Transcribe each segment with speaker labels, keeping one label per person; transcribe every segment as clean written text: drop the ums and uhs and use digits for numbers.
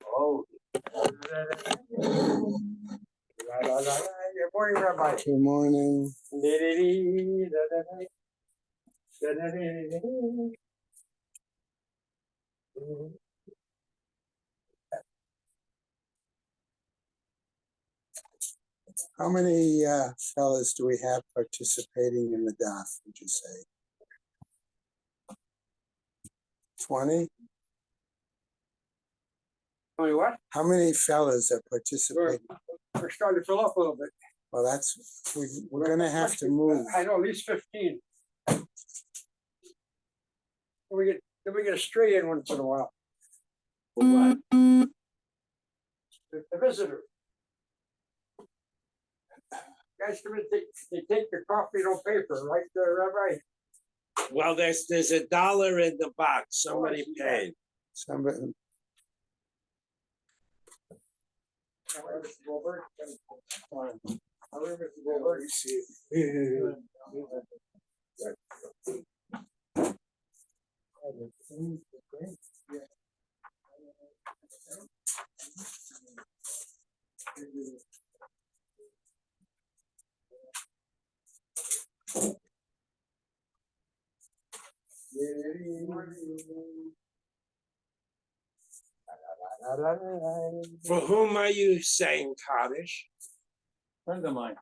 Speaker 1: Oh. Good morning, Rabbi.
Speaker 2: Good morning. How many fellas do we have participating in the daf, would you say? 20?
Speaker 1: What?
Speaker 2: How many fellas are participating?
Speaker 1: We're starting to fill up a little bit.
Speaker 2: Well, we're going to have to move.
Speaker 1: I know, at least 15. Then we get a stray in once in a while.
Speaker 2: What?
Speaker 1: The visitor. Guys come in, they take the coffee, don't pay for it, right, Rabbi?
Speaker 3: Well, there's $1 in the box. Somebody paid.
Speaker 2: Somebody.
Speaker 3: For whom are you saying Kaddish?
Speaker 1: Friend of mine.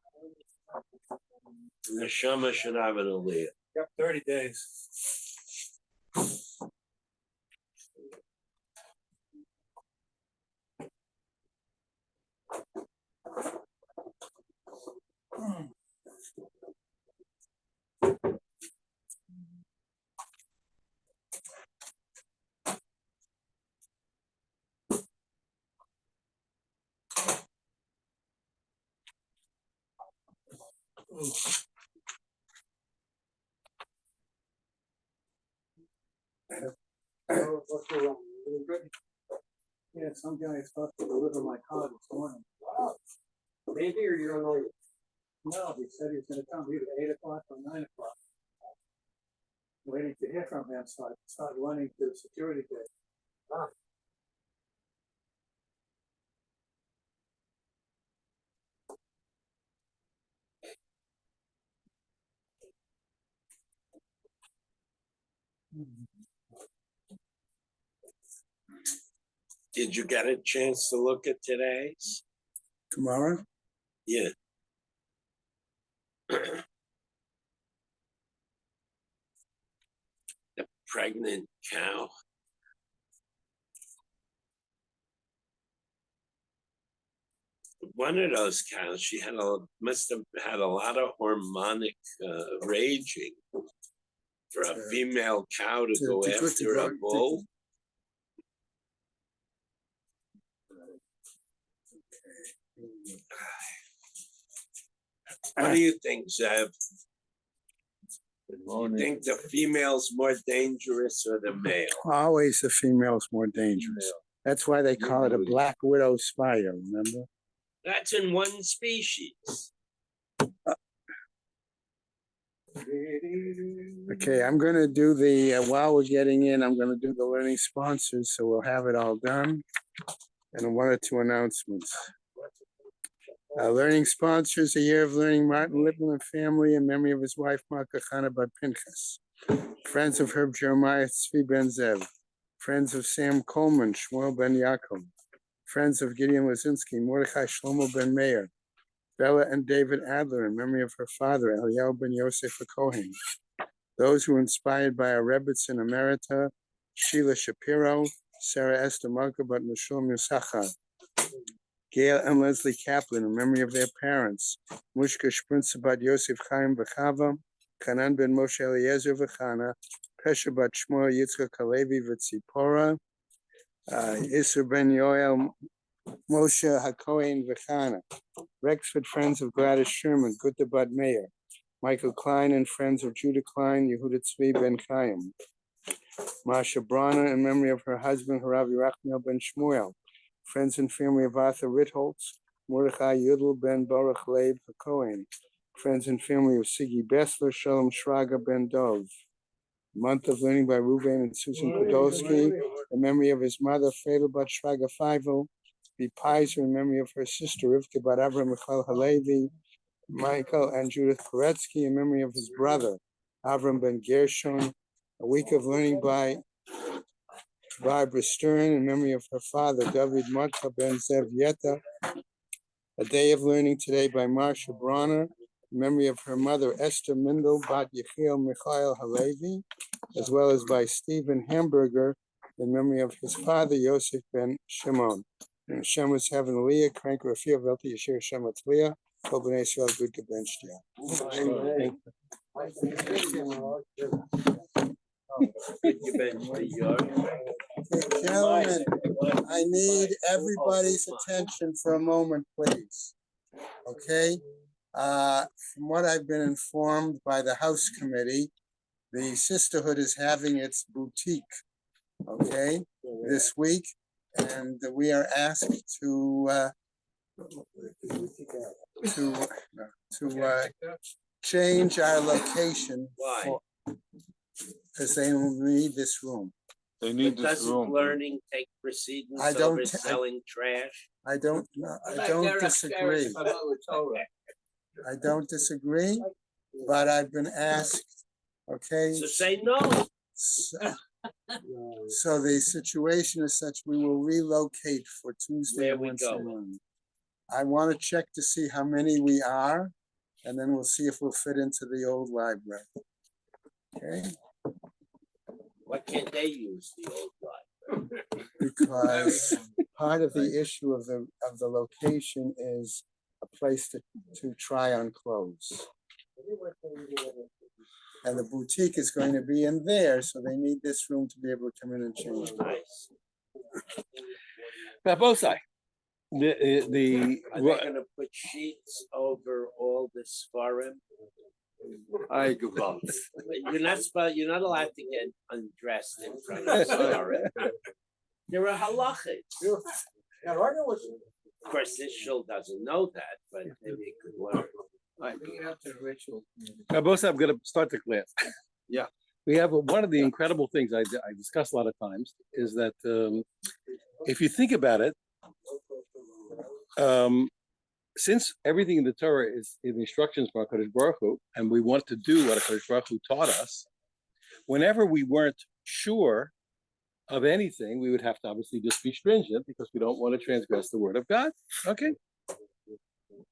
Speaker 3: The Neshama should have an aliyah.
Speaker 1: Yep, 30 days. What's wrong? Good? Yeah, some guy is supposed to deliver my car this morning. Wow. Maybe, or you don't know yet? No, he said he was going to come either 8 o'clock or 9 o'clock. Waiting to hear from him, so I started running to the security gate. Ah.
Speaker 3: Did you get a chance to look at today's?
Speaker 2: Tomorrow?
Speaker 3: Yeah. The pregnant cow. One of those cows, she must have had a lot of hormonic raging for a female cow to go after a bull. What do you think, Zev? Do you think the female's more dangerous or the male?
Speaker 2: Always the female's more dangerous. That's why they call it a black widow spider, remember?
Speaker 3: That's in one species.
Speaker 2: Okay, I'm going to do while we're getting in, I'm going to do the learning sponsors, so we'll have it all done. And 1 or 2 announcements. Learning sponsors, a year of learning, Martin Lippman and family in memory of his wife, Marka Chana Bar Pinchas. Friends of Herb Jeremiah, Tzvi Ben Zev. Friends of Sam Coleman, Shmuel Ben Yaakov. Friends of Gideon Lazinski, Mordechai Shlomo Ben Meir. Bella and David Adler in memory of her father, Eliyahu Ben Yosef Kohen. Those who were inspired by our Rebbetzin Emerita, Sheila Shapiro, Sarah Esther Malka Bat Meshulm Yisachar. Gail and Leslie Kaplan in memory of their parents, Mushka Sprinza Bat Yosef Chaim V'Chava, Kanan Ben Moshe Eliezer V'Chana, Pesha Bat Shmuel Yitzchak Halevi V'Tzipora, Isser Ben Yoel Moshe HaKohen V'Chana, Rexford Friends of Gladys Sherman, Gutta Bat Meir, Michael Klein and Friends of Judah Klein, Yehuda Tzvi Ben Chaim, Masha Brana, in memory of her husband, Harav Yerachmiel ben Shmuel. Friends and family of Arthur Ritholtz, Mordechai Yudel ben Baruch Leib Cohen. Friends and family of Sigi Bessler, Shalom Shraga ben Dov. Month of learning by Ruben and Susan Podolsky, in memory of his mother, Fedel bat Shraga Feivel. Be Pizer, in memory of her sister, Rivka bat Avram Michal Halevi. Michael and Judith Koretsky, in memory of his brother, Avram ben Gershon. A week of learning by Barbara Stern, in memory of her father, David Matka ben Zev Yeta. A day of learning today by Marsha Bronner, in memory of her mother, Esther Mindel bat Yechiel Michael Halevi, as well as by Stephen Hamburger, in memory of his father, Yosef ben Shimon. And Hashem was having Leah, Crank Rafia, Velti Yashir Shemat Leah, Kol Israel, good Gebenchtia. Gentlemen, I need everybody's attention for a moment, please. Okay? From what I've been informed by the House Committee, the Sisterhood is having its boutique, okay, this week, and we are asked to change our location.
Speaker 3: Why?
Speaker 2: Because they need this room.
Speaker 4: They need this
Speaker 3: Doesn't
Speaker 4: room.
Speaker 3: learning take precedence
Speaker 2: I don't
Speaker 3: over
Speaker 2: ta-
Speaker 3: selling trash?
Speaker 2: I don't disagree. I don't disagree, but I've been asked, okay?
Speaker 3: So say no.
Speaker 2: So the situation is such, we will relocate for Tuesday
Speaker 3: Where
Speaker 2: and
Speaker 3: we
Speaker 2: Wednesday
Speaker 3: going?
Speaker 2: morning. I want to check to see how many we are, and then we'll see if we'll fit into the old library. Okay?
Speaker 3: Why can't they use the old library?
Speaker 2: Because part of the issue of the location is a place to try on clothes. And the boutique is going to be in there, so they need this room to be able to come in and change.
Speaker 3: Nice.
Speaker 4: Babosai.
Speaker 3: Are they gonna put sheets over all the Sfarim?
Speaker 4: I go both.
Speaker 3: You're not allowed to get undressed in front of Sfarim. There are halachas. Of course, this shul doesn't know that, but maybe it could learn.
Speaker 4: Babosai, I'm going to start the class. Yeah. We have one of the incredible things I discuss a lot of times is that if you think about it, since everything in the Torah is in instructions from HaKadosh Baruch Hu, and we want to do what HaKadosh Baruch Hu taught us, whenever we weren't sure of anything, we would have to obviously just be stringent because we don't want to transgress the word of God. Okay?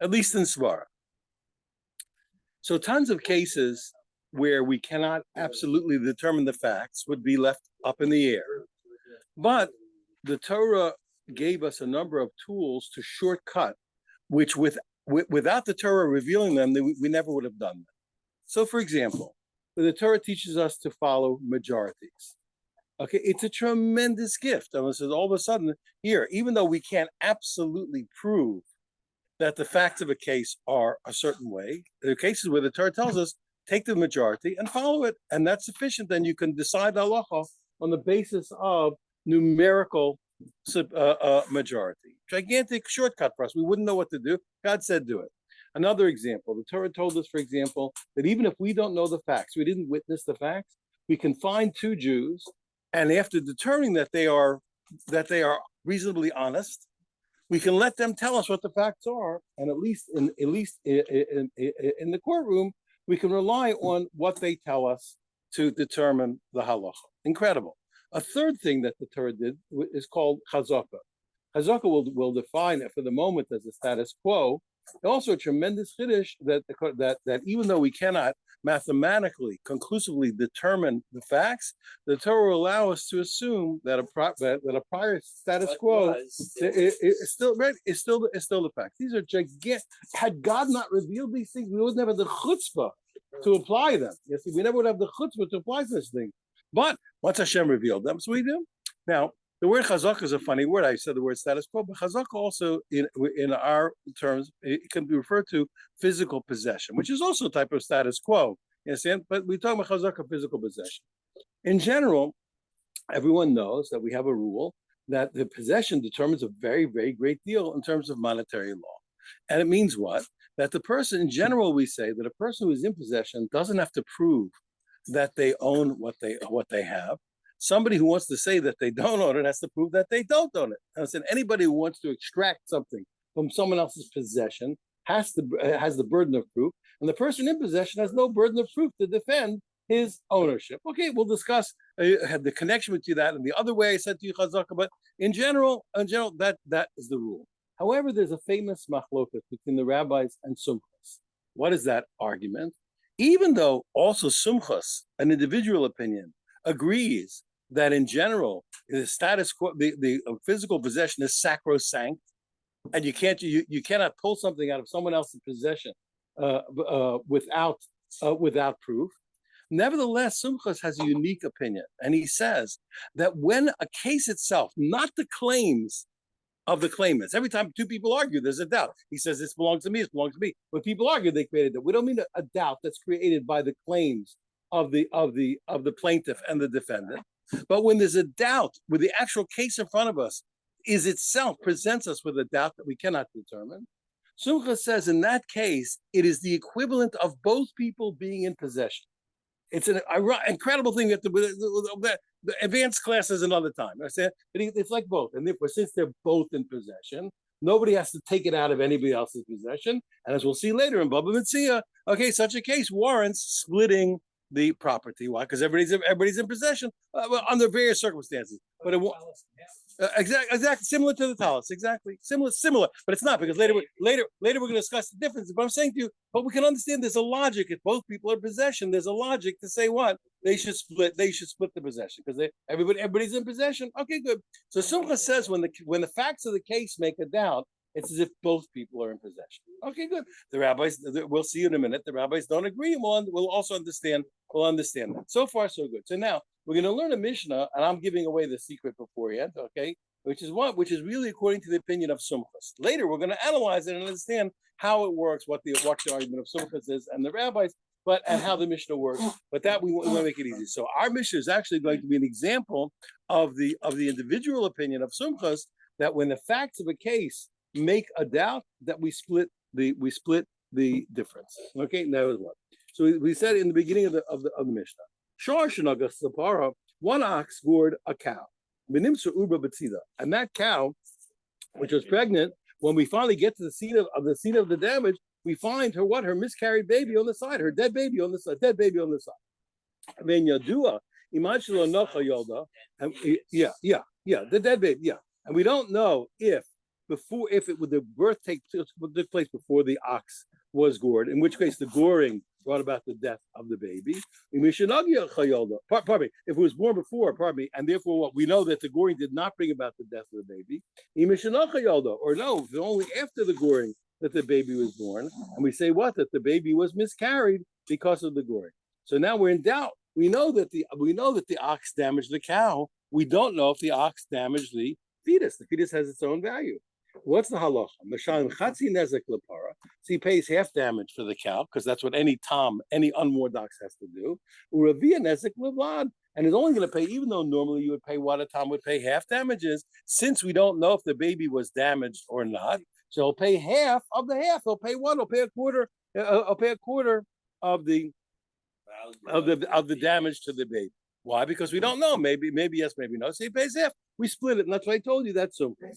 Speaker 4: At least in Svara. So tons of cases where we cannot absolutely determine the facts would be left up in the air. But the Torah gave us a number of tools to shortcut, which without the Torah revealing them, we never would have done them. So for example, the Torah teaches us to follow majorities. Okay, it's a tremendous gift. And so all of a sudden, here, even though we can't absolutely prove that the facts of a case are a certain way, there are cases where the Torah tells us, take the majority and follow it. And that's sufficient. Then you can decide halacha on the basis of numerical majority. Gigantic shortcut for us. We wouldn't know what to do. God said do it. Another example, the Torah told us, for example, that even if we don't know the facts, we didn't witness the facts, we can find two Jews, and after determining that they are reasonably honest, we can let them tell us what the facts are, and at least in the courtroom, we can rely on what they tell us to determine the halacha. Incredible. A third thing that the Torah did is called chazaka. Chazaka will define it for the moment as a status quo. Also, a tremendous chiddush that even though we cannot mathematically conclusively determine the facts, the Torah will allow us to assume that a prior status quo is still the fact. These are gigantic. Had God not revealed these things, we would never have the chutzpah to apply them. You see, we never would have the chutzpah to apply this thing. But once Hashem revealed them, so we do. Now, the word chazak is a funny word. I said the word status quo, but chazak also, in our terms, it can be referred to physical possession, which is also a type of status quo. You understand? But we talk about chazak of physical possession. In general, everyone knows that we have a rule that the possession determines a very, very great deal in terms of monetary law. And it means what? That the person, in general, we say that a person who is in possession doesn't have to prove that they own what they have. Somebody who wants to say that they don't own it has to prove that they don't own it. I said anybody who wants to extract something from someone else's possession has the burden of proof, and the person in possession has no burden of proof to defend his ownership. Okay, we'll discuss the connection between that and the other way I said to you, Chazaka, but in general, that is the rule. However, there's a famous machloket between the rabbis and sumchas. What is that argument? Even though also sumchas, an individual opinion, agrees that in general the status quo, the physical possession is sacrosanct, and you cannot pull something out of someone else's possession without proof. Nevertheless, Sumchas has a unique opinion, and he says that when a case itself, not the claims of the claimants, every time two people argue, there's a doubt. He says this belongs to me, this belongs to me. When people argue, they created that. We don't mean a doubt that's created by the claims of the plaintiff and the defendant, but when there's a doubt, with the actual case in front of us is itself presents us with a doubt that we cannot determine. Sumcha says in that case, it is the equivalent of both people being in possession. It's an incredible thing that the advanced class is another time. I said, but it's like both. And therefore, since they're both in possession, nobody has to take it out of anybody else's possession. And as we'll see later in Baba Metzia, okay, such a case warrants splitting the property. Why? Because everybody's in possession under various circumstances. But it won't. Exactly, similar to the talus, exactly, similar, but it's not, because later we're going to discuss the difference. But I'm saying to you, but we can understand there's a logic. If both people are in possession, there's a logic to say what they should split the possession, because everybody's in possession. Okay, good. So Sumcha says when the facts of the case make a doubt, it's as if both people are in possession. Okay, good. The rabbis, we'll see in a minute. The rabbis don't agree, and we'll also understand. We'll understand that. So far, so good. So now we're going to learn a Mishnah, and I'm giving away the secret beforehand. Okay, which is really according to the opinion of Sumchas. Later, we're going to analyze it and understand how it works, what the argument of Sumchas is, and the rabbis, and how the Mishnah works. But that we want to make it easy. So our Mishnah is actually going to be an example of the individual opinion of Sumchas, that when the facts of a case make a doubt, that we split the difference. Okay, that was what. So we said in the beginning of the Mishnah, Shor Shanagas Sapara, one ox gored a cow, and that cow, which was pregnant, when we finally get to the scene of the damage, we find her miscarried baby on the side, her dead baby on the side. Then Yadua, the dead baby, yeah, and we don't know if the birth took place before the ox was gored, in which case the goring brought about the death of the baby. Pardon me, if it was born before, and therefore what we know that the goring did not bring about the death of the baby. Or no, only after the goring that the baby was born, and we say what? That the baby was miscarried because of the goring. So now we're in doubt. We know that the ox damaged the cow. We don't know if the ox damaged the fetus. The fetus has its own value. What's the halacha? So he pays half damage for the cow, because that's what any unwarned ox has to do. And is only going to pay, even though normally you would pay what a tom would pay half damages, since we don't know if the baby was damaged or not. So he'll pay half of the half. He'll pay one. He'll pay a quarter. I'll pay a quarter of the damage to the baby. Why? Because we don't know. Maybe yes, maybe no. So he pays half. We split it, and that's what I told you. That's okay.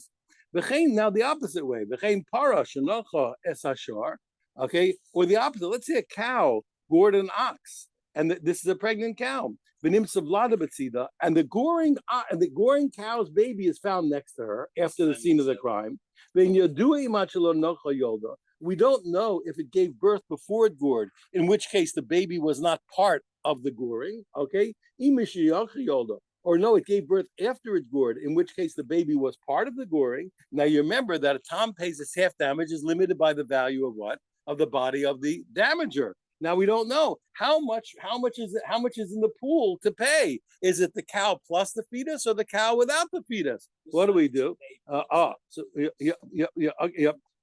Speaker 4: Now the opposite way. Okay, or the opposite. Let's say a cow gored an ox, and this is a pregnant cow. And the goring cow's baby is found next to her after the scene of the crime. We don't know if it gave birth before it gored, in which case the baby was not part of the goring. Okay, or no, it gave birth after it gored, in which case the baby was part of the goring. Now you remember that a tom pays its half damage is limited by the value of what? Of the body of the damager. Now we don't know how much is in the pool to pay. Is it the cow plus the fetus or the cow without the fetus? What do we do?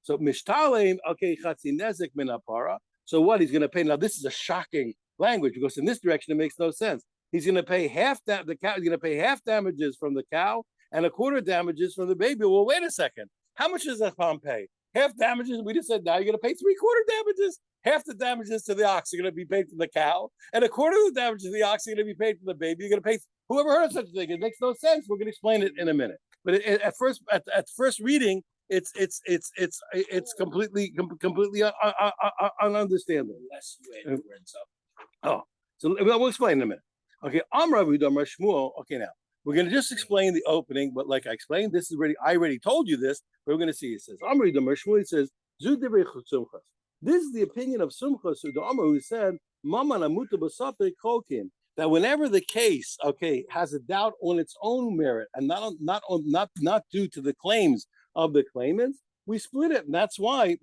Speaker 4: So mishtalem, okay, chatzi nezek min hapara. So what he's going to pay? Now this is a shocking language, because in this direction it makes no sense. he's going to pay half that the cow. He's going to pay half damages from the cow and a quarter damages from the baby. Well, wait a second. How much does that farm pay? Half damages. We just said now you're going to pay 3/4 damages. Half the damages to the ox are going to be paid to the cow, and a quarter of the damages to the ox are going to be paid to the baby. You're going to pay. Whoever heard of such a thing? It makes no sense. We're going to explain it in a minute. But at first reading, it's completely ununderstandable.
Speaker 3: Unless you add the words up.
Speaker 4: Oh, so we'll explain in a minute. Okay, Amrav Yudamar Shmuel. Okay, now we're going to just explain the opening, but like I explained, this is already I already told you this, but we're going to see. It says Amrav Yudamar Shmuel says Zu divrei Sumchas. This is the opinion of Sumchas who said Maman Amuta Basafek Kolkin, that whenever the case, okay, has a doubt on its own merit and not due to the claims of the claimants, we split it, and that's why.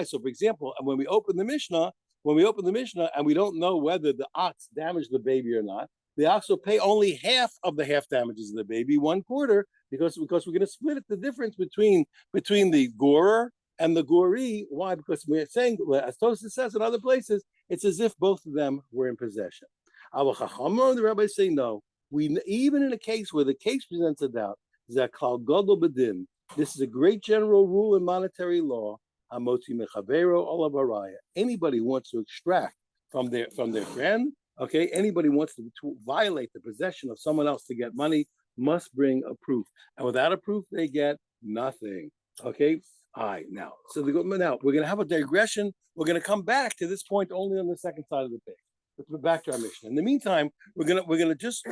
Speaker 4: So, for example, when we open the Mishnah and we don't know whether the ox damaged the baby or not, the ox will pay only half of the half damages of the baby, 1/4, because we're going to split it, the difference between the gorer and the goree. Why? Because we're saying, as Tosfos says in other places, it's as if both of them were in possession. Our Chachamim, the rabbis say no. We even in a case where the case presents a doubt, Zakal Gadol Bedin. This is a great general rule in monetary law. Hamotzi mechavero olav haraya. Anybody who wants to extract from their friend, okay, anybody who wants to violate the possession of someone else to get money must bring a proof, and without a proof, they get nothing. Okay. All right. Now, now we're going to have a digression. We're going to come back to this point only on the second side of the page. Let's back to our mission. In the meantime, we're gonna just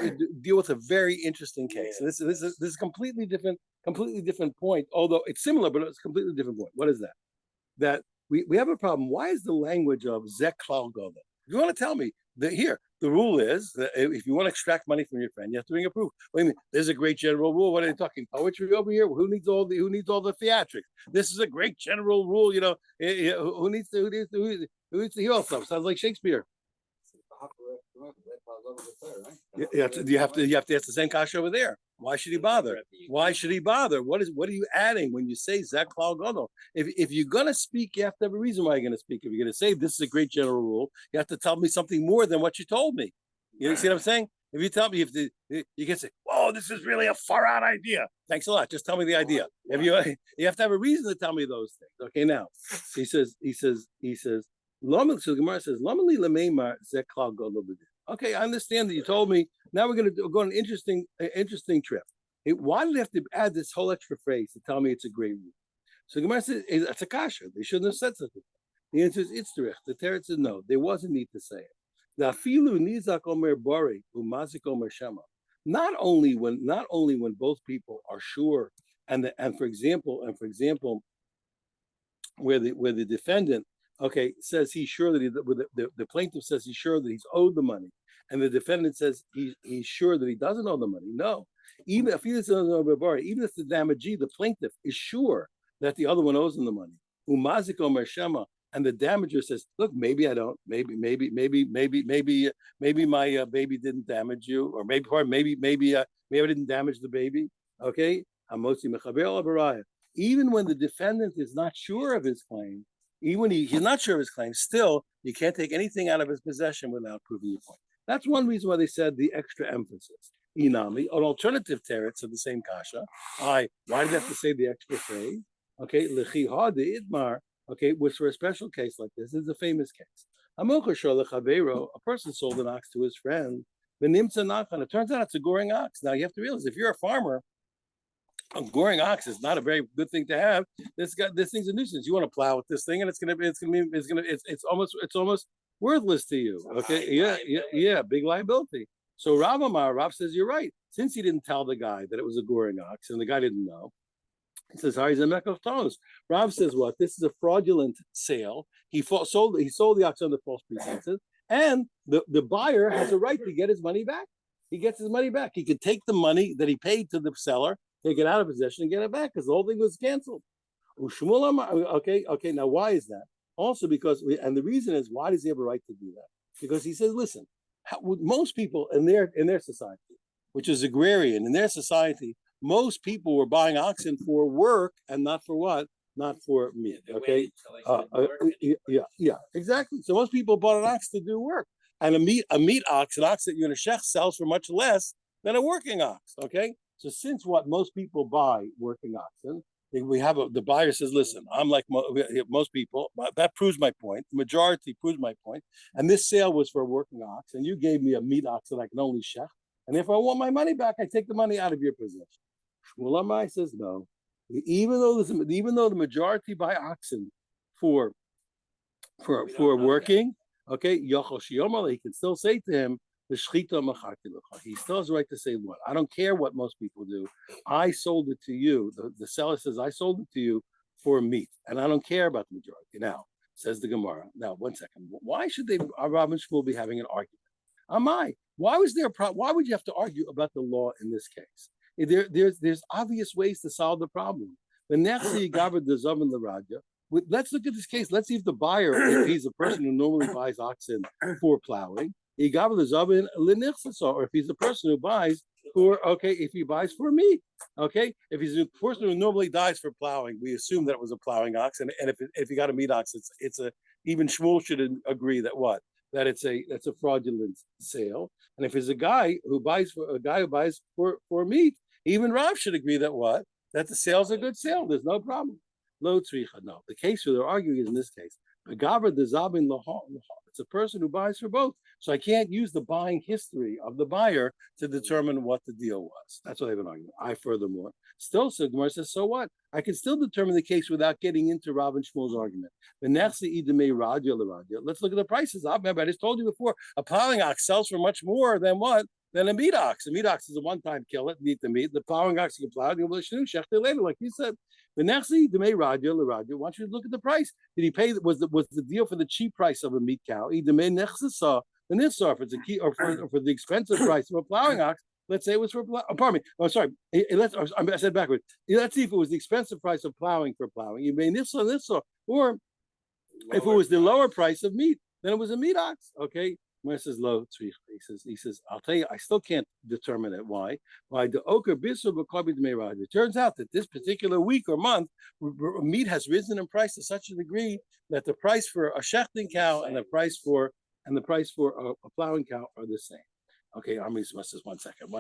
Speaker 4: deal with a very interesting case. This is completely different point. Although it's similar, but it's a completely different point. What is that? That we have a problem. Why is the language of Zek Klal Gadol? If you want to tell me that here, the rule is that if you want to extract money from your friend, you have to bring a proof. Wait a minute, there's a great general rule. What are they talking poetry over here? Who needs all the theatrics? This is a great general rule. You know, who needs to hear all stuff? Sounds like Shakespeare. You have to ask the same kasha over there. Why should he bother? What are you adding when you say Zek Klal Gadol? If you're gonna speak, you have to have a reason why you're gonna speak. If you're gonna say this is a great general rule, you have to tell me something more than what you told me. You see what I'm saying? If you tell me, you can say, "Oh, this is really a far out idea." Thanks a lot. Just tell me the idea. If you have to have a reason to tell me those things. Okay, now he says. So the Gemara says, okay, I understand that you told me. Now we're going to go on an interesting trip. Why did they have to add this whole extra phrase to tell me it's a great rule? So the Gemara says, it's a kasha. They shouldn't have said such a thing. The answer is itzterich. The Teretz says no. There wasn't need to say it. The afilu nizak omer bari umazik omer shema. Not only when both people are sure, and for example, where the defendant, okay, says he's sure that the plaintiff says he's sure that he's owed the money, and the defendant says he's sure that he doesn't owe the money. No, even if the damagee, the plaintiff, is sure that the other one owes him the money. Umazik omer shema, and the damager says, "Look, maybe I don't. Maybe my baby didn't damage you, or maybe I didn't damage the baby." Okay, even when the defendant is not sure of his claim. Even when he's not sure of his claim, still, you can't take anything out of his possession without proving your point. That's one reason why they said the extra emphasis. Inami, an alternative teretz of the same kasha. Why did they have to say the extra phrase? Okay, lechi de idmar. Okay, which for a special case like this is a famous case. A person sold an ox to his friend. It turns out it's a goring ox. Now you have to realize if you're a farmer, a goring ox is not a very good thing to have. This thing's a nuisance. You want to plow with this thing, and it's almost worthless to you. Okay, yeah, big liability. So Rav says you're right. Since he didn't tell the guy that it was a goring ox, and the guy didn't know, he says Rav says what? This is a fraudulent sale. He sold the ox under false pretenses, and the buyer has a right to get his money back. He gets his money back. He could take the money that he paid to the seller, take it out of possession and get it back because the whole thing was canceled. Okay. Now, why is that? Also because, and the reason is, why does he have a right to do that? Because he says, listen, most people in their society, which is agrarian, in their society, most people were buying oxen for work and not for what? Not for meat. Okay. Yeah, exactly. So most people bought an ox to do work. And a meat ox, an ox that you're going to shech, sells for much less than a working ox. Okay, so since what most people buy working oxen, we have the buyer says, listen, I'm like most people. That proves my point. The majority proves my point. And this sale was for a working ox, and you gave me a meat ox that I can only shech. And if I want my money back, I take the money out of your possession. Shmuel Amai says no. Even though the majority buy oxen for working, okay, Yochel Shiomar, he can still say to him, the shchita macharti lecha. He still has the right to say what? I don't care what most people do. I sold it to you. The seller says, I sold it to you for meat, and I don't care about the majority. Now, says the Gemara. Now, 1 second. Why should Rav and Shmuel be having an argument? Amai. Why was there a problem? Why would you have to argue about the law in this case? There's obvious ways to solve the problem. The nechsi gaber dezav in the radya. Let's look at this case. Let's see if the buyer, if he's a person who normally buys oxen for plowing, or if he's a person who buys if he buys for meat, okay? If he's a person who normally dies for plowing, we assume that it was a plowing ox, and if he got a meat ox, it's a even Shmuel should agree that it's a fraudulent sale. And if it's a guy who buys for meat, even Rav should agree that the sale's a good sale. There's no problem. Lo tzricha. No, the case where they're arguing is in this case. It's a person who buys for both. So I can't use the buying history of the buyer to determine what the deal was. That's what they've been arguing. Furthermore, still, so Gemara says, so what? I can still determine the case without getting into Rav and Shmuel's argument. Let's look at the prices. I remember I just told you before, a plowing ox sells for much more than what? Than a meat ox. A meat ox is a one-time kill it, eat the meat. The plowing ox you can plow, you'll shecht it later, like you said. The nechsi demei radia l'radia. Why don't you look at the price? Did he pay? Was the deal for the cheap price of a meat cow? Demei nechsasa the nifsar if it's a key or for the expensive price of a plowing ox. Let's say it was for. Pardon me. Oh, sorry. I said backwards. Let's see if it was the expensive price of plowing for plowing. You may nifsa, or if it was the lower price of meat, then it was a meat ox. Okay. When it says low, he says, I'll tell you, I still can't determine it. Why? Why the oker bisu b'kabi d'meirad? It turns out that this particular week or month, meat has risen in price to such a degree that the price for a shechting cow and the price for a plowing cow are the same. Okay, Army says 1 second.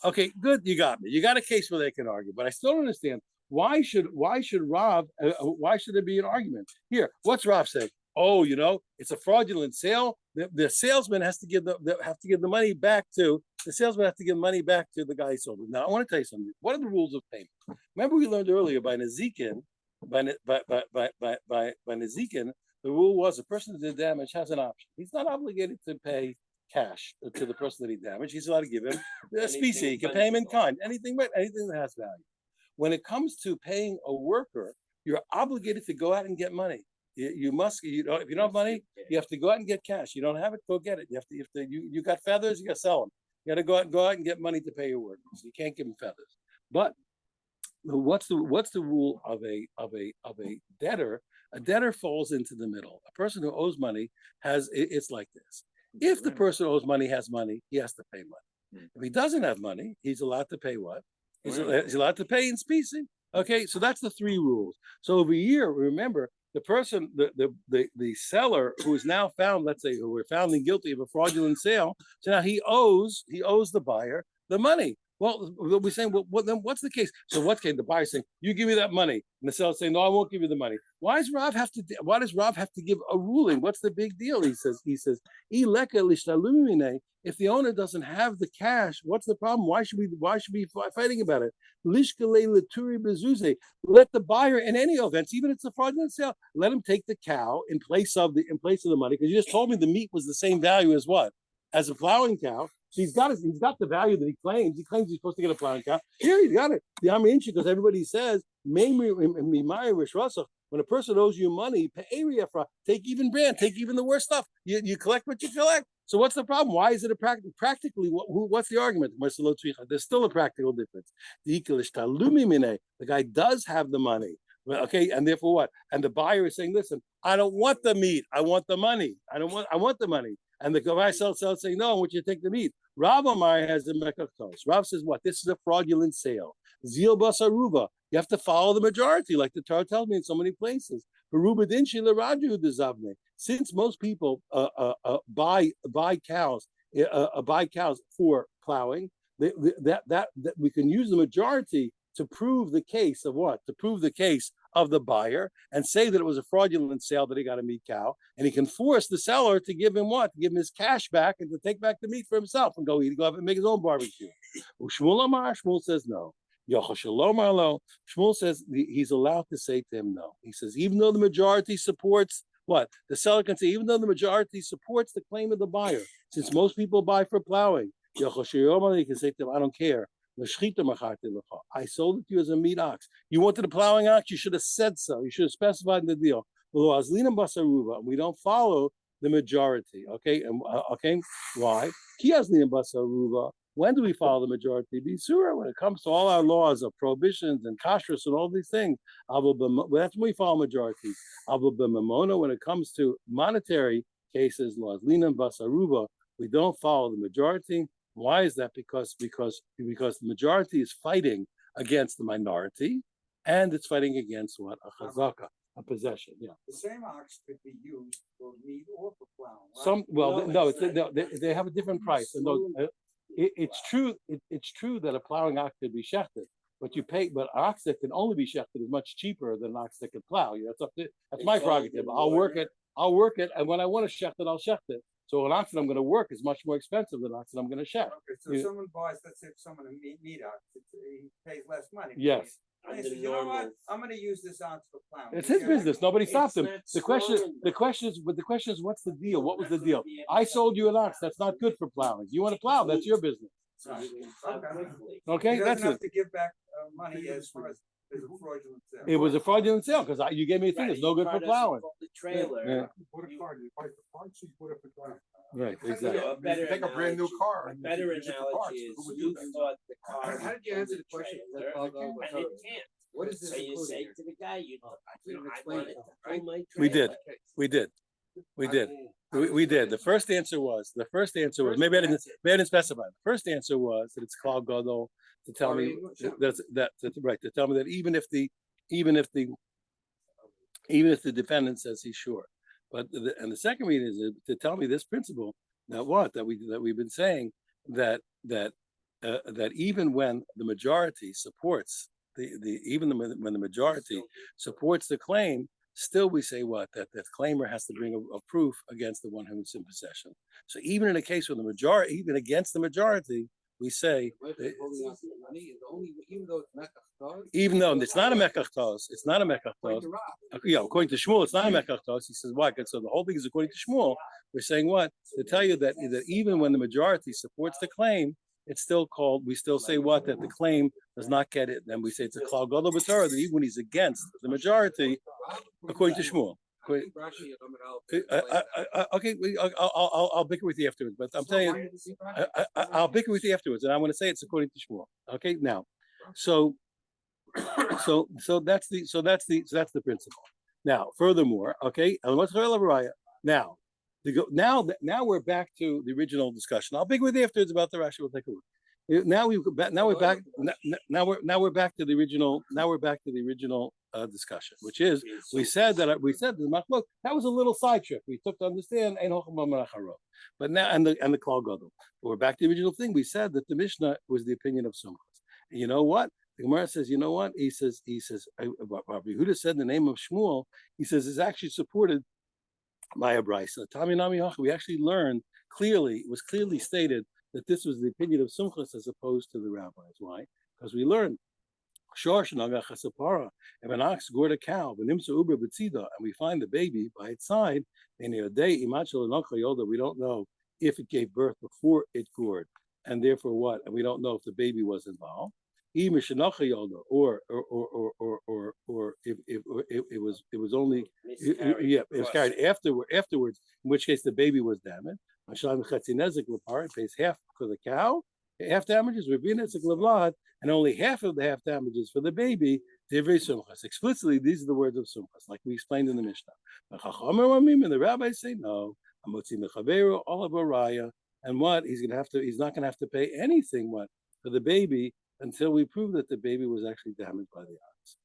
Speaker 4: Okay, good, you got me. You got a case where they can argue, but I still don't understand why should Rav why should there be an argument here? What's Rav saying? Oh, it's a fraudulent sale. The salesman has to give the money back to the guy who sold it. Now, I want to tell you something. What are the rules of payment? Remember, we learned earlier by Nezikin, the rule was a person that did damage has an option. He's not obligated to pay cash to the person that he damaged. He's allowed to give him a specie. He can pay him in kind, anything that has value. When it comes to paying a worker, you're obligated to go out and get money. If you don't have money, you have to go out and get cash. You don't have it, go get it. You got feathers, you got to sell them. You got to go out and get money to pay your workers. You can't give them feathers. But what's the rule of a debtor? A debtor falls into the middle. A person who owes money it's like this. If the person who owes money has money, he has to pay money. If he doesn't have money, he's allowed to pay what? He's allowed to pay in specie. Okay, so that's the three rules. So over here, remember, the person, the seller who is now found, let's say, who we're found guilty of a fraudulent sale, so now he owes the buyer the money. Well, we're saying, well, then what's the case? So what's the buyer saying, you give me that money, and the seller saying, no, I won't give you the money. Why does Rav have to give a ruling? What's the big deal? He says, if the owner doesn't have the cash, what's the problem? Why should we be fighting about it? Let the buyer, in any event, even if it's a fraudulent sale, let him take the cow in place of the money, because you just told me the meat was the same value as what? As a plowing cow. So he's got the value that he claims. He claims he's supposed to get a plowing cow. Here he's got it. The Amri Inchi, because everybody says, when a person owes you money, take even the worst stuff. You collect what you collect. So what's the problem? Why is it practically? What's the argument? There's still a practical difference. The guy does have the money. Okay, and therefore what? And the buyer is saying, listen, I don't want the meat. I want the money. I want the money. And the guy sells saying, no, I want you to take the meat. Rav Amar has the mekaktos. Rav says what? This is a fraudulent sale. Zil basaruva. You have to follow the majority, like the Torah tells me in so many places. It's since most people buy cows for plowing, that we can use the majority to prove the case of what? To prove the case of the buyer and say that it was a fraudulent sale, that he got a meat cow, and he can force the seller to give him what? To give him his cash back and to take back the meat for himself and go have and make his own barbecue. Shmuel says no. Shmuel says he's allowed to say to him no. He says, even though the majority supports what? The seller can say, even though the majority supports the claim of the buyer, since most people buy for plowing, he can say to him, I don't care. I sold it to you as a meat ox. You wanted a plowing ox, you should have said so. You should have specified in the deal. We don't follow the majority. Okay, and okay, why? When do we follow the majority? When it comes to all our laws of prohibitions and kashrus and all these things, that's when we follow majority. When it comes to monetary cases, laws, we don't follow the majority. Why is that? Because the majority is fighting against the minority, and it's fighting against what? A chazaka, a possession. Yeah.
Speaker 1: The same ox could be used for meat or for plowing.
Speaker 4: Right? They have a different price. And it's true. It's true that a plowing ox could be shechted, but an ox that can only be shechted is much cheaper than an ox that can plow. That's my prerogative. I'll work it, and when I want to shecht it, I'll shecht it. So an ox that I'm going to work is much more expensive than an ox that I'm going to shecht.
Speaker 1: Okay, so if someone buys, let's say someone a meat ox, he pays less money.
Speaker 4: Yes.
Speaker 1: He says, you know what? I'm going to use this ox for plowing.
Speaker 4: It's his business. Nobody stopped him. The question is, what's the deal? What was the deal? I sold you an ox. That's not good for plowing. You want to plow? That's your business. Okay, that's
Speaker 1: have
Speaker 4: it.
Speaker 1: to give back money as far as a fraudulent sale.
Speaker 4: It was a fraudulent sale because you gave me a thing that's no good for plowing.
Speaker 3: The trailer.
Speaker 4: Yeah.
Speaker 5: Bought a car, you buy the parts, you put it for driving.
Speaker 4: Right,
Speaker 3: You
Speaker 4: exactly.
Speaker 3: know, a better
Speaker 5: Take a brand new
Speaker 3: analogy-
Speaker 5: car
Speaker 3: A
Speaker 5: and
Speaker 3: better
Speaker 5: use it for parts.
Speaker 3: analogy is
Speaker 5: Who would do
Speaker 3: you
Speaker 5: that?
Speaker 3: thought the car.
Speaker 1: How did you answer the question?
Speaker 3: trailer, and it can't.
Speaker 1: What is this
Speaker 3: So you say
Speaker 1: including
Speaker 3: to the guy, I
Speaker 1: explain
Speaker 3: wanted
Speaker 1: it,
Speaker 3: to
Speaker 1: right?
Speaker 3: pull my
Speaker 4: We
Speaker 3: trailer.
Speaker 4: did. We did. The first answer was maybe I didn't specify. The first answer was that it's called Gadol to tell me to tell me that even if the defendant says he's sure, and the second reason is to tell me this principle that we've been saying that even when the majority supports when the majority supports the claim, still we say that claimer has to bring a proof against the one who's in possession. So even in a case where even against the majority, we say even though it's not a mekach it's not a mekach. According to Shmuel, it's not a mekach. He says why? So the whole thing is according to Shmuel. We're saying what? To tell you that even when the majority supports the claim, it's still called, we still say what? That the claim does not get it. Then we say it's a klal gadol b'torah, that even when he's against the majority, according to Shmuel. Okay, I'll bicker with you afterwards, but I'm telling you, I'll bicker with you afterwards, and I want to say it's according to Shmuel. Okay, now, so that's the principle. Now, furthermore, okay, now. Now we're back to the original discussion. I'll big with you afterwards about the Rashi. We'll take a look. Now we're back to the original discussion, which is we said the machlok that was a little side trip. We took to understand but now and the klal gadol. We're back to the original thing. We said that the Mishnah was the opinion of Sumchas. And you know what? The Gemara says, you know what? He says, Rabbi Yehuda said in the name of Shmuel. He says it's actually supported by a brisa. We actually learned clearly, it was clearly stated that this was the opinion of Sumchas as opposed to the rabbis. Why? Because we learned if an ox gored a cow, and we find the baby by its side, and we don't know if it gave birth before it gored, and therefore what? And we don't know if the baby was involved. Or if it was only it was carried afterwards, in which case the baby was damaged. It pays half for the cow, half damages, and only half of the half damages for the baby. Explicitly, these are the words of Sumchas, like we explained in the Mishnah. And the rabbis say no. And what he's not going to have to pay anything for the baby until we prove that the baby was actually damaged by the ox.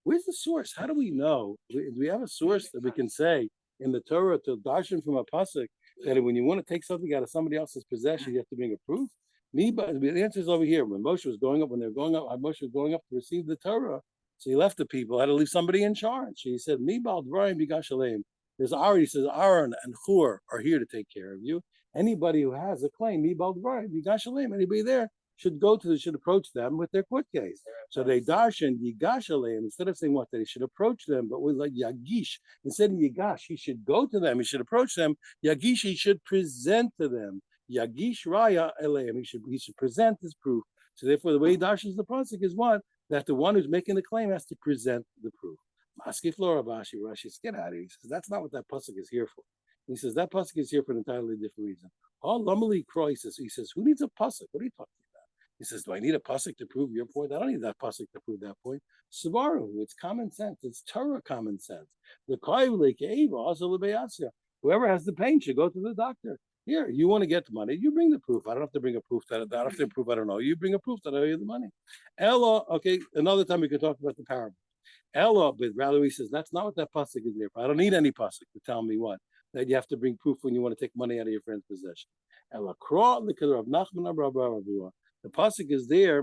Speaker 4: Where's the source? How do we know? Do we have a source that we can say in the Torah to darshan from a pasuk that when you want to take something out of somebody else's possession, you have to bring a proof? But the answer is over here. When Moshe was going up, when they were going up, Moshe was going up to receive the Torah. So he left the people, had to leave somebody in charge. He said, Mi bal dvarim bigashalem. There's Aaron, he says, Aaron and Hur are here to take care of you. Anybody who has a claim, Mi bal dvarim bigashalem, anybody there should approach them with their court case. So they darshan yigashalem, instead of saying what, that he should approach them, but with like yagish, instead of yigash, he should go to them, he should approach them. Yagish, he should present to them. Yagish raya eleim, he should present his proof. So therefore, the way he darshans the pasuk is what? That the one who's making the claim has to present the proof. Maski Flora Bashi Rashi, get out of here. He says that's not what that pasuk is here for. He says that pasuk is here for an entirely different reason. All Lamali crisis. He says, who needs a pasuk? What are you talking about? He says, do I need a pasuk to prove your point? I don't need that pasuk to prove that point. Savaru, it's common sense. It's Torah common sense. The whoever has the pain should go to the doctor. Here, you want to get the money, you bring the proof. I don't have to bring a proof that I don't have to prove I don't know. You bring a proof that I owe you the money. Ella, okay, another time we can talk about the parable. Ella, but rather he says, that's not what that pasuk is there for. I don't need any pasuk to tell me what. That you have to bring proof when you want to take money out of your friend's possession. Ella, the pasuk is there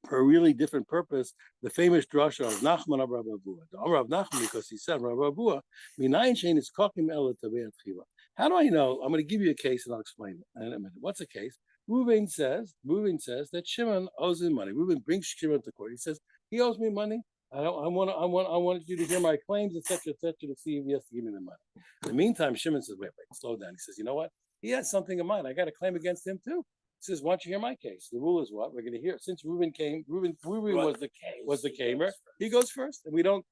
Speaker 4: for a really different purpose. The famous drasha of Nachman of Rabbi Abua. The Amar of Nachman, because he said, Rabbi Abua, minayin shein is kokim ela tavei atchila. How do I know? I'm going to give you a case and I'll explain it in a minute. What's a case? Reuven says that Shimon owes him money. Reuven brings Shimon to court. He says, he owes me money. I wanted you to hear my claims, etc., to see if he has to give me the money. In the meantime, Shimon says, wait, slow down. He says, you know what? He has something in mind. I got a claim against him too. He says, why don't you hear my case? The rule is what? We're going to hear. Since Reuven was the camer, he goes first. And he's going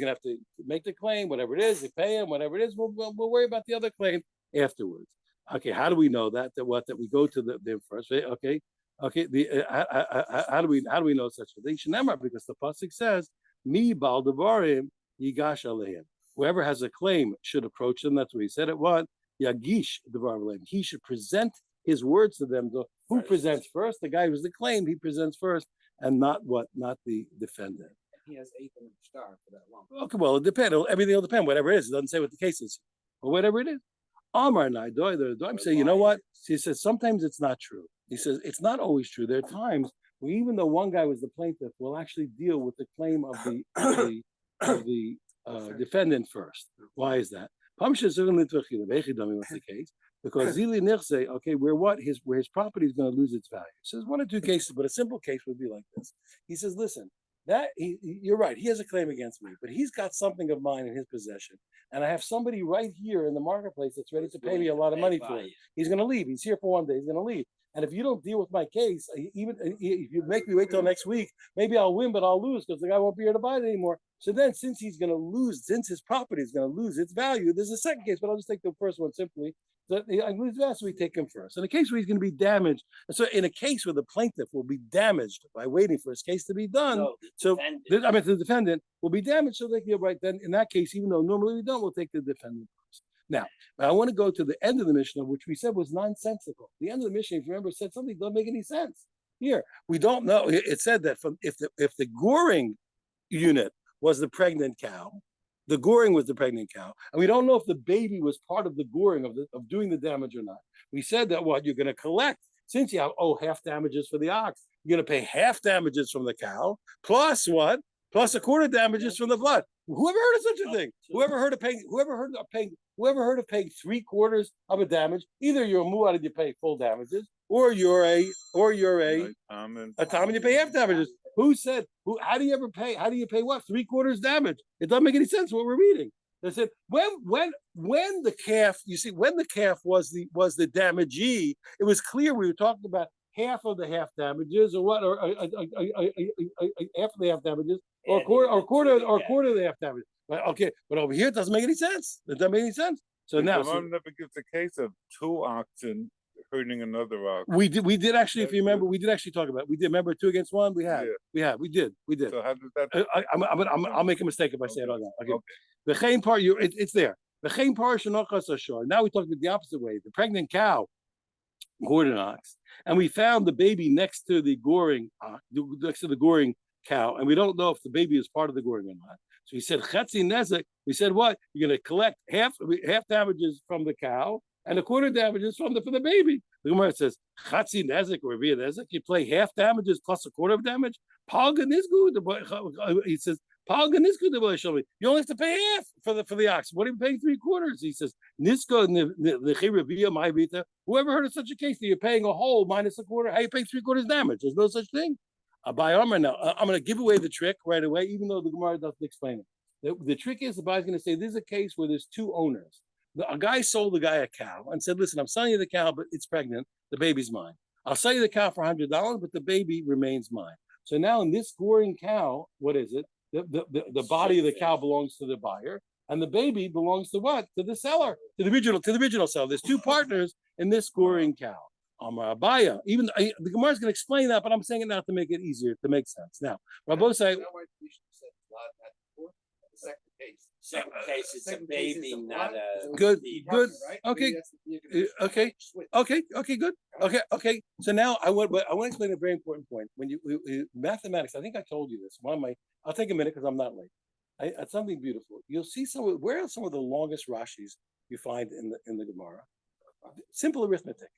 Speaker 4: to have to make the claim, whatever it is, they pay him, whatever it is, we'll worry about the other claim afterwards. Okay, how do we know that? That we go to them first? Okay. How do we know such a thing? Because the pasuk says, "Mi bal devarim yigash aleim." Whoever has a claim should approach them. That's what he said. It what yagish devarim aleim. He should present his words to them. Who presents first? The guy who's the claim. He presents first, and not the defendant.
Speaker 1: He has 8 in the star for that long.
Speaker 4: Okay, well, it depends. Everything will depend. Whatever it is, it doesn't say what the case is, but whatever it is. Amar I'm saying, you know what? He says sometimes it's not true. He says it's not always true. There are times where even though one guy was the plaintiff, we'll actually deal with the claim of the defendant first. Why is that? What's the case? Because Zili Nirse, okay, where his property is going to lose its value. He says one or two cases, but a simple case would be like this. He says, listen, you're right, he has a claim against me, but he's got something of mine in his possession. And I have somebody right here in the marketplace that's ready to pay me a lot of money for it. He's going to leave. He's here for one day. He's going to leave. And if you don't deal with my case, even if you make me wait till next week, maybe I'll win, but I'll lose because the guy won't be here to buy it anymore. So then, since his property is going to lose its value, there's a second case, but I'll just take the first one simply. So I lose that, so we take him first. In a case where he's going to be damaged, so in a case where the plaintiff will be damaged by waiting for his case to be done, the defendant will be damaged, so they can right then. In that case, even though normally we don't, we'll take the defendant first. Now, I want to go to the end of the Mishnah, which we said was nonsensical. The end of the Mishnah, if you remember, said something that doesn't make any sense. Here, we don't know. It said that if the goring unit was the pregnant cow, the goring was the pregnant cow, and we don't know if the baby was part of the goring of doing the damage or not. We said that you're going to collect, since you have half damages for the ox, you're going to pay half damages from the cow, plus what? Plus a quarter damages from the blood. Whoever heard of such a thing? Whoever heard of paying 3/4 of a damage? Either you're a muad and you pay full damages, or you're a tam and you pay half damages. Who said? How do you ever pay? How do you pay what? 3/4 damage? It doesn't make any sense what we're reading. They said when the calf, you see, when the calf was the damagee, it was clear we were talking about half of the half damages, or what, or half of the half damages, or quarter of the half damages. Okay, but over here it doesn't make any sense. It doesn't make any sense. So now,
Speaker 5: Mom never gives a case of 2 oxen hurting another ox.
Speaker 4: we did actually, if you remember, we did actually talk about it. We did remember 2 against 1. We did.
Speaker 5: So how does that?
Speaker 4: I'll make a mistake if I say it all now. Okay. The chain part, it's there. The chain part shenochas ashor. Now we talk about the opposite way. The pregnant cow gored an ox, and we found the baby next to the goring cow, and we don't know if the baby is part of the goring or not. So he said chetzi nezek. We said what? You're going to collect half damages from the cow and a quarter damages from the baby. The Gemara says chetzi nezek or via nezek. You play half damages plus a quarter of damage. Palgan is good. He says palgan is good. You only have to pay half for the ox. What are you paying 3/4? He says nisko the chirivia my vita. Whoever heard of such a case that you're paying a whole minus a quarter? How you paying 3/4 damage? There's no such thing. By Amar now, I'm going to give away the trick right away, even though the Gemara doesn't explain it. The trick is the guy's going to say this is a case where there's two owners. A guy sold the guy a cow and said, "Listen, I'm selling you the cow, but it's pregnant. The baby's mine. I'll sell you the cow for $100, but the baby remains mine." So now in this goring cow, what is it? The body of the cow belongs to the buyer, and the baby belongs to what? To the seller, to the original seller. There's two partners in this goring cow. Amar Abaya. Even the Gemara is going to explain that, but I'm saying it now to make it easier, to make sense. Now, Rabbi say,
Speaker 3: Second case, it's a baby, not a
Speaker 4: good.
Speaker 1: Right?
Speaker 4: Okay, good. Okay. So now I want to explain a very important point. When you mathematics, I think I told you this. I'll take a minute because I'm not late. It's something beautiful. You'll see where are some of the longest Rashis you find in the Gemara? Simple arithmetic.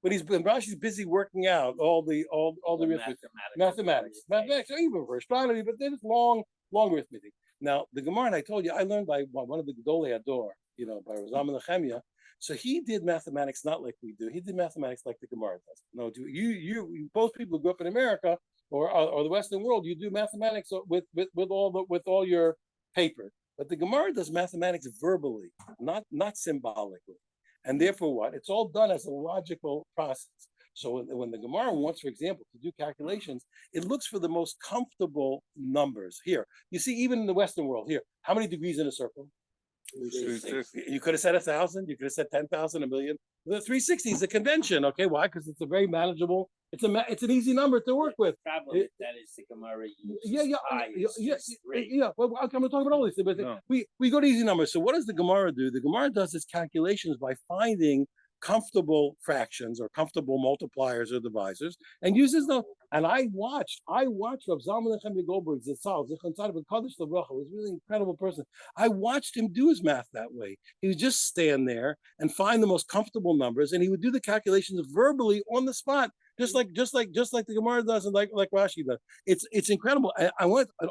Speaker 4: But Rashi's busy working out all the arithmetic, mathematics, or even for astronomy, but then it's long arithmetic. Now the Gemara, and I told you, I learned by one of the Gedolei Ador, by Razam Nechemia. So he did mathematics not like we do. He did mathematics like the Gemara does. No, you both people who grew up in America or the Western world, you do mathematics with all your paper. But the Gemara does mathematics verbally, not symbolically. And therefore what? It's all done as a logical process. So when the Gemara wants, for example, to do calculations, it looks for the most comfortable numbers. Here, you see, even in the Western world, here, how many degrees in a circle? You could have said 1,000, you could have said 10,000, a million. The 360 is a convention, okay? Why? Because it's a very manageable, it's an easy number to work with.
Speaker 3: Problem that is the Gemara uses.
Speaker 4: Yeah. Well, I'm going to talk about all these things, but we go to easy numbers. So what does the Gemara do? The Gemara does its calculations by finding comfortable fractions or comfortable multipliers or divisors and uses them. And I watched Rav Zalman Nechemia Goldberg Zitzal, Zichron Tzaddik Kadosh L'Bracha, was a really incredible person. I watched him do his math that way. He would just stand there and find the most comfortable numbers, and he would do the calculations verbally on the spot, just like the Gemara does and like Rashi does. It's incredible. And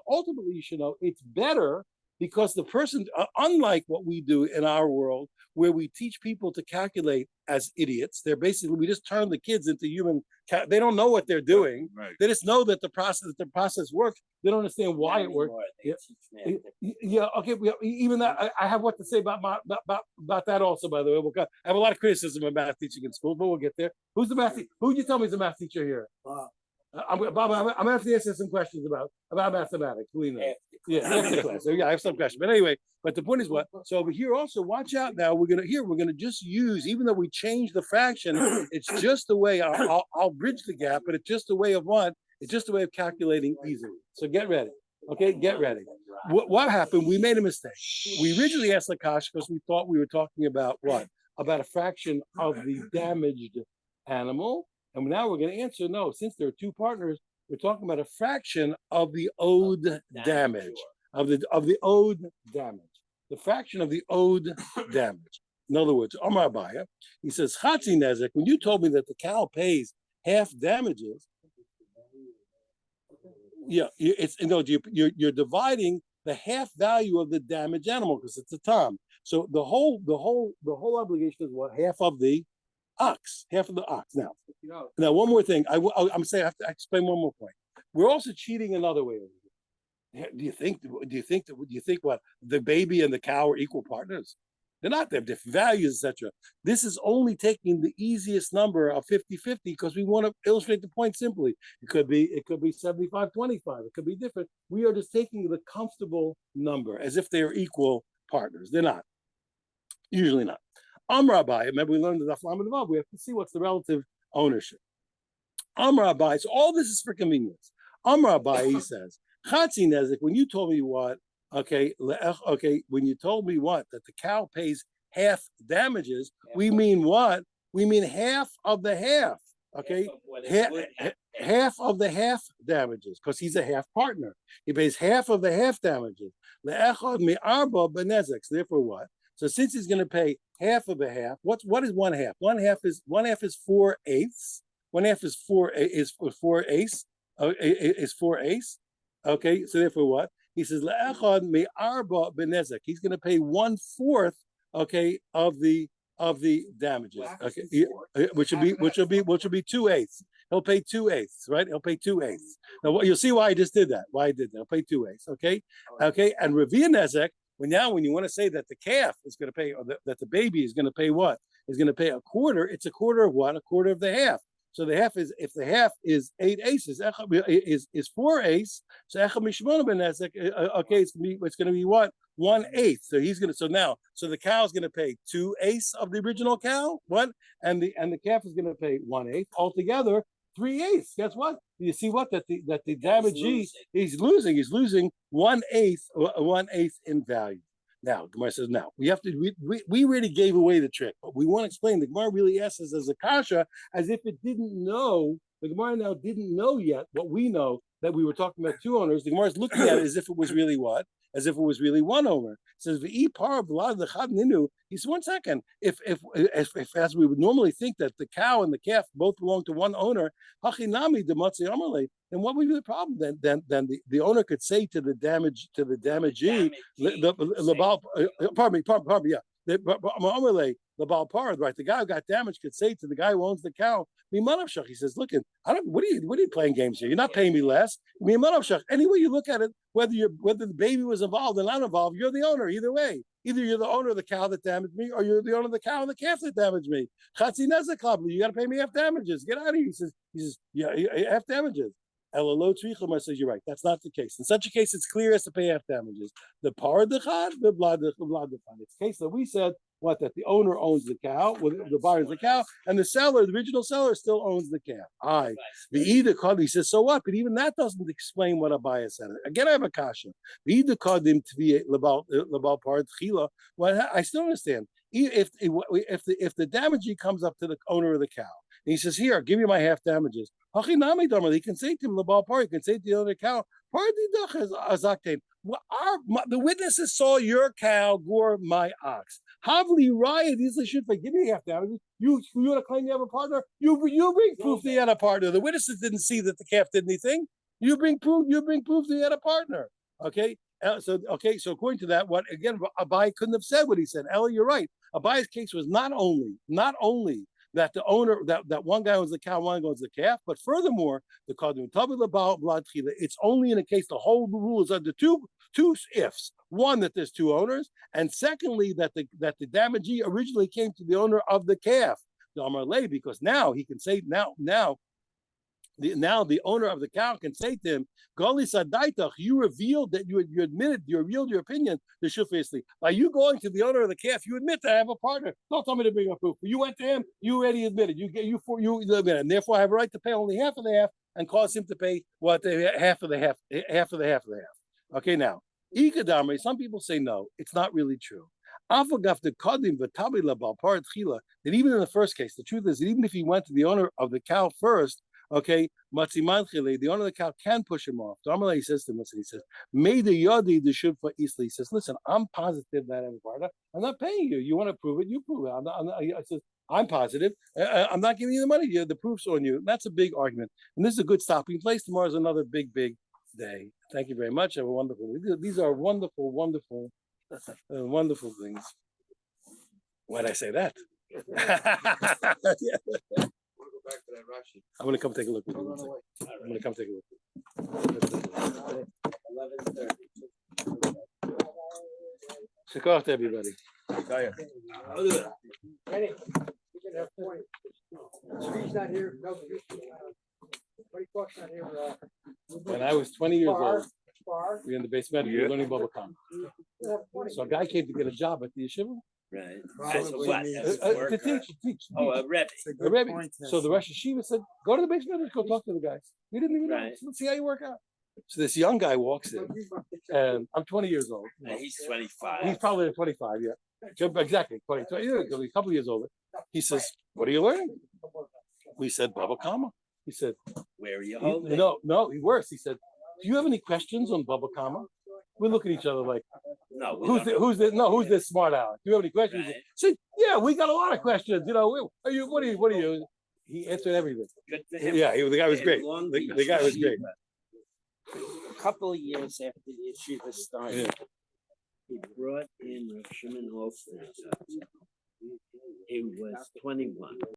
Speaker 4: ultimately you should know it's better because the person, unlike what we do in our world, where we teach people to calculate as idiots, we just turn the kids into human. They don't know what they're doing. Right. They just know that the process works. They don't understand why it works. Okay. Even that, I have what to say about that also. By the way, I have a lot of criticism of math teaching in school, but we'll get there. Who's the math teacher? Who would you tell me is the math teacher here? I'm going to have to answer some questions about mathematics. Believe me. After class. So I have some questions. But anyway, the point is what? So over here also, watch out now. We're gonna just use, even though we change the fraction, it's just a way. I'll bridge the gap, but it's just a way of what? It's just a way of calculating easily. So get ready. Okay, get ready. What happened? We made a mistake. We originally asked Lakash because we thought we were talking about what? About a fraction of the damaged animal. And now we're going to answer no. Since there are two partners, we're talking about a fraction of the owed damage, of the owed damage, the fraction of the owed damage. In other words, Omar Abaya, he says, Chatzi Nezek, when you told me that the cow pays half damages, you're dividing the half value of the damaged animal because it's a tom. So the whole obligation is what? Half of the ox. Now one more thing. I'm saying I have to explain one more point. We're also cheating another way over here. Do you think what the baby and the cow are equal partners? They're not. They have different values, etc. This is only taking the easiest number of 50-50 because we want to illustrate the point simply. It could be 75-25. It could be different. We are just taking the comfortable number as if they are equal partners. They're not. Usually not. Amar Abai, remember we learned the Daf Lamed Vav, we have to see what's the relative ownership. Amar Abai, so all this is for convenience. Amar Abai, he says, Chatzi Nezek, when you told me what, when you told me what, that the cow pays half damages, we mean what? We mean half of the half. Okay,
Speaker 3: What it
Speaker 4: half,
Speaker 3: would have paid.
Speaker 4: half of the half damages because he's a half partner. He pays half of the half damages. Le'echad mi'arba benezek. So therefore, what? So since he's going to pay half of the half, what is one half? One half is 4/8. One half is is 4/8. Is 4/8. Okay, so therefore, what? He says le'echad mi'arba benezek. He's going to pay 1/4. Okay, of the damages. Okay, which will be 2/8. He'll pay 2/8, right? He'll pay 2/8. Now you'll see why I just did that. Why I did that. He'll pay 2/8. Okay, okay. And Ravia Nezek, when you want to say that the calf is going to pay, or that the baby is going to pay what? Is going to pay a quarter. It's a quarter of what? A quarter of the half. So the half is, if the half is 8 aces, is 4 ace. So Echad Mishmona Ben Nezek. Okay, it's going to be what? 1/8. So he's gonna. So the cow is gonna pay 2/8 of the original cow. What? And the calf is gonna pay 1/8 altogether. 3/8. Guess what? You see what? That the damagee he's losing. He's losing 1/8 in value. Now Gemara says, now we have to. We really gave away the trick, but we want to explain. The Gemara really asks us as a kasha, as if it didn't know. The Gemara now didn't know yet what we know, that we were talking about two owners. The Gemara is looking at it as if it was really what? As if it was really one owner. It says the par of the chad ninu. He says, 1 second. If as we would normally think that the cow and the calf both belong to one owner, hachinami dematzi amarle, then what would be the problem? Then the owner could say to the damagee, pardon me, yeah. The Baal Par, right? The guy who got damaged could say to the guy who owns the cow, he says, look, what are you playing games here? You're not paying me less. Any way you look at it, whether the baby was involved or not involved, you're the owner either way. Either you're the owner of the cow that damaged me, or you're the owner of the cow and the calf that damaged me. You got to pay me half damages. Get out of here. He says, yeah, half damages. Elalo Tzrichomar says, you're right. That's not the case. In such a case, it's clear as to pay half damages. The par the chad, the blood the chad. It's a case that we said, what, that the owner owns the cow, the buyer owns the cow, and the seller, the original seller, still owns the calf. The either card, he says, so what? But even that doesn't explain what a buyer said. Again, I have a kasha. The either card him to be labal par tchila. Well, I still understand. If the damagee comes up to the owner of the cow, and he says, here, I'll give you my half damages. He can say to him, labal par, he can say to the other cow, the witnesses saw your cow gore my ox. Havli riot easily should give me half damages. You want to claim you have a partner? You bring proof that you had a partner. The witnesses didn't see that the calf did anything. You bring proof that you had a partner. Okay. So according to that, what again Abai couldn't have said what he said. Ella, you're right. Abai's case was not only that the owner, that one guy owns the cow, one guy owns the calf, but furthermore, it's only in a case the whole rule is under two ifs. One, that there's two owners, and secondly, that the damagee originally came to the owner of the calf, because now he can say now the owner of the cow can say to him, you revealed that you revealed your opinion to Shufisli. By you going to the owner of the calf, you admit that I have a partner. Don't tell me to bring up proof. You went to him, you already admitted. You admitted, and therefore I have a right to pay only half of the half and cause him to pay what half of the half. Okay, now Ikadamri, some people say no, it's not really true. That even in the first case, the truth is that even if he went to the owner of the cow first, okay, the owner of the cow can push him off. He says to him, listen, he says, May the yadi the shub for Isli. He says, listen, I'm positive that I have a partner. I'm not paying you. You want to prove it, you prove it. I says, I'm positive. I'm not giving you the money. The proof's on you. That's a big argument. And this is a good stopping place. Tomorrow is another big day. Thank you very much. Have a wonderful. These are wonderful, wonderful, wonderful things. Why'd I say that? I'm going to come take a look. I'm going to come take a look.
Speaker 3: 11:30.
Speaker 4: Shakar to everybody.
Speaker 1: Kenny, you can have point. Street's not here. No, not here.
Speaker 4: When I was 20 years old,
Speaker 1: Bar.
Speaker 4: we were in the basement. We were learning Baba Khan. So a guy came to get a job at the yeshiva.
Speaker 3: Right.
Speaker 2: Probably
Speaker 3: So what?
Speaker 2: means-
Speaker 3: As a worker?
Speaker 4: To teach.
Speaker 3: Oh, a rebbe.
Speaker 2: It's a
Speaker 4: A
Speaker 2: good
Speaker 4: Rebbe.
Speaker 2: point,
Speaker 4: So the Rosh Hashiva said, go to the basement and go talk to the guys. We didn't even know.
Speaker 3: Right.
Speaker 4: So let's see how you work out. So this young guy walks in, and I'm 20 years old.
Speaker 3: And he's 25.
Speaker 4: He's probably 25, yeah. Exactly, 20, a couple of years older. He says, what are you learning? We said Baba Kama. He said,
Speaker 3: Where are you holding?
Speaker 4: no, worse. He said, do you have any questions on Baba Kama? We look at each other like,
Speaker 3: No, we
Speaker 4: who's
Speaker 3: don't.
Speaker 4: this? Who's this smart aleck? Do you have any questions?
Speaker 3: Right.
Speaker 4: See, yeah, we got a lot of questions. You know, what are you? He answered everything.
Speaker 3: Good for him.
Speaker 4: Yeah, the guy was
Speaker 3: In
Speaker 4: great.
Speaker 3: Long
Speaker 4: The
Speaker 3: Beach
Speaker 4: guy was great.
Speaker 3: Yeshiva, a couple of years after the yeshiva started, he brought in Rav Shimon Olson. He was 21.